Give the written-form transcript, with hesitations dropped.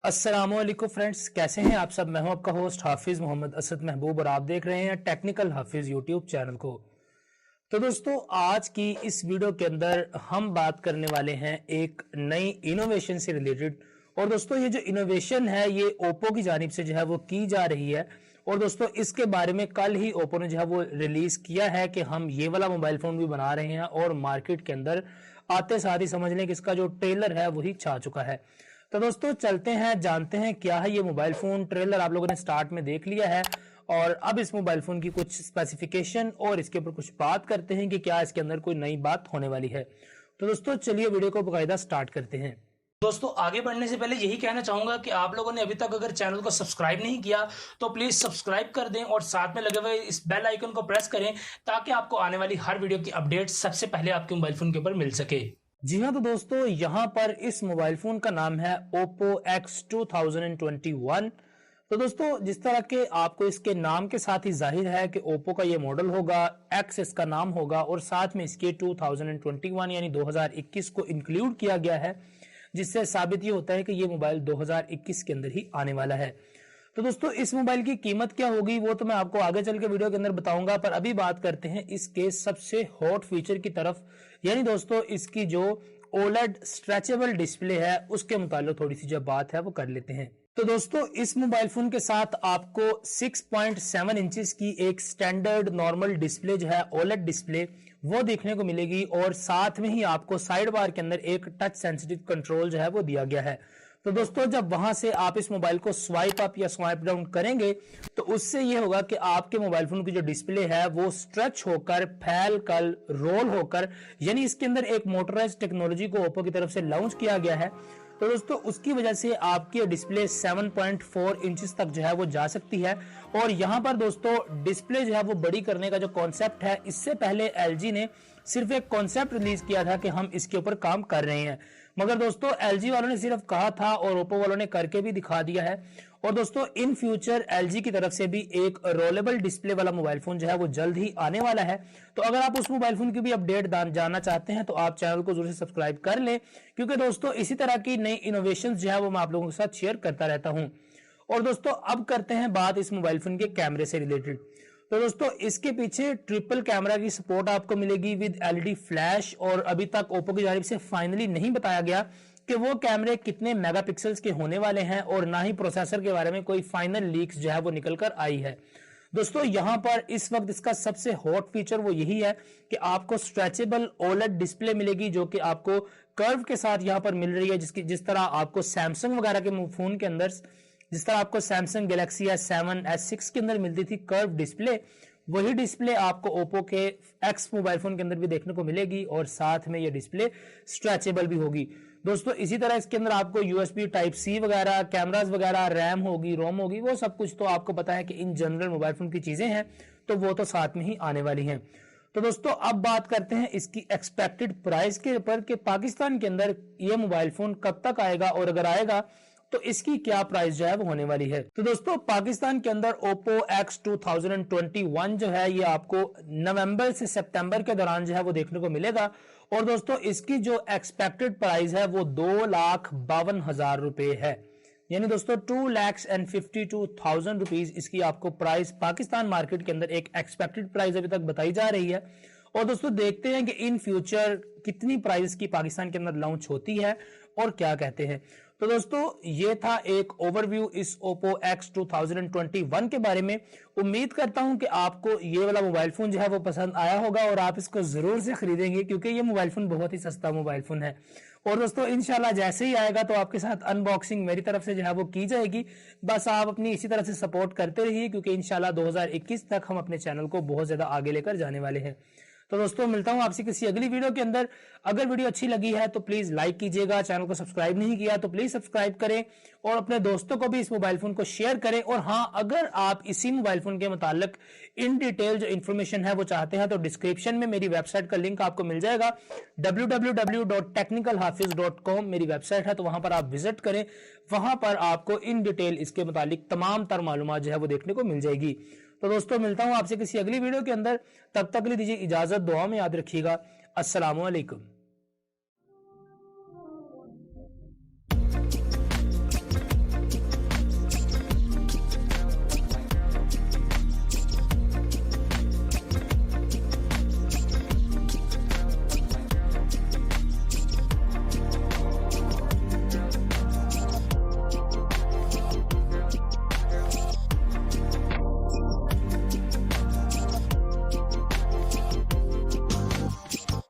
अस्सलामुअलैकुम फ्रेंड्स, कैसे हैं आप सब। मैं हूं आपका होस्ट हाफिज मोहम्मद असद महबूब और आप देख रहे हैं टेक्निकल हाफिज यूट्यूब चैनल को। तो दोस्तों, आज की इस वीडियो के अंदर हम बात करने वाले हैं एक नई इनोवेशन से रिलेटेड। और दोस्तों, ये जो इनोवेशन है ये ओप्पो की जानिब से जो है वो की जा रही है। और दोस्तों, इसके बारे में कल ही ओप्पो ने जो है वो रिलीज किया है कि हम ये वाला मोबाइल फोन भी बना रहे हैं और मार्केट के अंदर आते साथ ही समझ लें कि इसका जो ट्रेलर है वही छा चुका है। तो दोस्तों, चलते हैं जानते हैं क्या है ये मोबाइल फोन। ट्रेलर आप लोगों ने स्टार्ट में देख लिया है और अब इस मोबाइल फोन की कुछ स्पेसिफिकेशन और इसके ऊपर कुछ बात करते हैं कि क्या इसके अंदर कोई नई बात होने वाली है। तो दोस्तों, चलिए वीडियो को बाकायदा स्टार्ट करते हैं। दोस्तों, आगे बढ़ने से पहले यही कहना चाहूंगा कि आप लोगों ने अभी तक अगर चैनल को सब्सक्राइब नहीं किया तो प्लीज सब्सक्राइब कर दें और साथ में लगे हुए इस बेल आइकन को प्रेस करें ताकि आपको आने वाली हर वीडियो की अपडेट सबसे पहले आपके मोबाइल फोन के ऊपर मिल सके। जी हाँ, तो दोस्तों यहाँ पर इस मोबाइल फोन का नाम है Oppo X 2021। तो दोस्तों, जिस तरह के आपको इसके नाम के साथ ही जाहिर है कि Oppo का ये मॉडल होगा, X इसका नाम होगा और साथ में इसके 2021 यानी 2021 को इंक्लूड किया गया है, जिससे साबित ये होता है कि ये मोबाइल 2021 के अंदर ही आने वाला है। तो दोस्तों, इस मोबाइल की कीमत क्या होगी वो तो मैं आपको आगे चल के वीडियो के अंदर बताऊंगा, पर अभी बात करते हैं इसके सबसे हॉट फीचर की तरफ। यानी दोस्तों, इसकी जो ओलेड स्ट्रेचेबल डिस्प्ले है उसके मुताबिक थोड़ी सी जो बात है वो कर लेते हैं। तो दोस्तों, इस मोबाइल फोन के साथ आपको 6.7 इंचेस की एक स्टैंडर्ड नॉर्मल डिस्प्ले जो है ओलेड डिस्प्ले वो देखने को मिलेगी और साथ में ही आपको साइड बार के अंदर एक टच सेंसिटिव कंट्रोल जो है वो दिया गया है। तो दोस्तों, जब वहां से आप इस मोबाइल को स्वाइप अप या स्वाइप डाउन करेंगे तो उससे यह होगा कि आपके मोबाइल फोन की जो डिस्प्ले है वो स्ट्रेच होकर फैल कर रोल होकर, यानी इसके अंदर एक मोटराइज्ड टेक्नोलॉजी को ओप्पो की तरफ से लॉन्च किया गया है। तो दोस्तों, उसकी वजह से आपकी डिस्प्ले 7.4 इंचेस तक जो है वो जा सकती है। और यहां पर दोस्तों, डिस्प्ले जो है वो बड़ी करने का जो कॉन्सेप्ट है, इससे पहले एलजी ने सिर्फ एक कॉन्सेप्ट रिलीज किया था कि हम इसके ऊपर काम कर रहे हैं, मगर दोस्तों एलजी वालों ने सिर्फ कहा था और ओप्पो वालों ने करके भी दिखा दिया है। और दोस्तों, इन फ्यूचर एलजी की तरफ से भी एक रोलेबल डिस्प्ले वाला मोबाइल फोन जो है वो जल्द ही आने वाला है। तो अगर आप उस मोबाइल फोन की भी अपडेट जानना चाहते हैं तो आप चैनल को जरूर से सब्सक्राइब कर लें, क्योंकि दोस्तों इसी तरह की नई इनोवेशन जो है वो मैं आप लोगों के साथ शेयर करता रहता हूं। और दोस्तों, अब करते हैं बात इस मोबाइल फोन के कैमरे से रिलेटेड। तो दोस्तों, इसके पीछे ट्रिपल कैमरा की सपोर्ट आपको मिलेगी विद एलईडी फ्लैश। और अभी तक ओप्पो की जानिब से फाइनली नहीं बताया गया कि वो कैमरे कितने मेगापिक्सल्स के होने वाले हैं और ना ही प्रोसेसर के बारे में कोई फाइनल लीक्स जो है वो निकल कर आई है। दोस्तों, यहां पर इस वक्त इसका सबसे हॉट फीचर वो यही है कि आपको स्ट्रेचेबल ओलेड डिस्प्ले मिलेगी, जो कि आपको कर्व के साथ यहां पर मिल रही है, जिस तरह आपको सैमसंग वगैरह के फोन के अंदर, जिस तरह आपको सैमसंग गैलेक्सी S7 S6 के अंदर मिलती थी कर्व डिस्प्ले, वही डिस्प्ले आपको ओप्पो के एक्स मोबाइल फोन के अंदर भी देखने को मिलेगी और साथ में ये डिस्प्ले स्ट्रेचेबल भी होगी। दोस्तों, इसी तरह इसके अंदर आपको USB टाइप C वगैरह, कैमरास वगैरह, रैम होगी, रोम होगी, वो सब कुछ तो आपको पता है कि इन जनरल मोबाइल फोन की चीजें हैं, तो वो तो साथ में ही आने वाली हैं। तो दोस्तों, अब बात करते हैं इसकी एक्सपेक्टेड प्राइस के ऊपर कि पाकिस्तान के अंदर ये मोबाइल फोन कब तक आएगा और अगर आएगा तो इसकी क्या प्राइस जो है वो होने वाली है। तो दोस्तों, पाकिस्तान के अंदर Oppo X 2021 जो है ये आपको नवंबर से सितंबर के दौरान जो है वो देखने को मिलेगा। और दोस्तों, इसकी जो एक्सपेक्टेड प्राइस है वो 2,52,000 रुपए है। यानी दोस्तों 2,52,000 रुपीज इसकी आपको प्राइस पाकिस्तान मार्केट के अंदर एक एक्सपेक्टेड प्राइस अभी तक बताई जा रही है। और दोस्तों, देखते हैं कि इन फ्यूचर कितनी प्राइस की पाकिस्तान के अंदर लॉन्च होती है और क्या कहते हैं। तो दोस्तों, ये था एक ओवरव्यू इस Oppo X 2021 के बारे में। उम्मीद करता हूं कि आपको ये वाला मोबाइल फोन जो है वो पसंद आया होगा और आप इसको जरूर से खरीदेंगे, क्योंकि ये मोबाइल फोन बहुत ही सस्ता मोबाइल फोन है। और दोस्तों, इंशाल्लाह जैसे ही आएगा तो आपके साथ अनबॉक्सिंग मेरी तरफ से जो है वो की जाएगी। बस आप अपनी इसी तरह से सपोर्ट करते रहिए, क्योंकि इंशाल्लाह 2021 तक हम अपने चैनल को बहुत ज्यादा आगे लेकर जाने वाले हैं। तो दोस्तों, मिलता हूं आपसे किसी अगली वीडियो के अंदर। अगर वीडियो अच्छी लगी है तो प्लीज लाइक कीजिएगा, चैनल को सब्सक्राइब नहीं किया तो प्लीज सब्सक्राइब करें और अपने दोस्तों को भी इस मोबाइल फोन को शेयर करें। और हां, अगर आप इसी मोबाइल फोन के मुतालिक इन डिटेल जो इन्फॉर्मेशन है वो चाहते हैं तो डिस्क्रिप्शन में मेरी वेबसाइट का लिंक आपको मिल जाएगा, www.technicalhafiz.com मेरी वेबसाइट है, तो वहां पर आप विजिट करें। वहां पर आपको इन डिटेल इसके मुतालिक तमाम तर मालूमात जो है वो देखने को मिल जाएगी। तो दोस्तों, मिलता हूं आपसे किसी अगली वीडियो के अंदर। तब तक के लिए दीजिए इजाजत, दुआ में याद रखिएगा। अस्सलामु अलैकुम।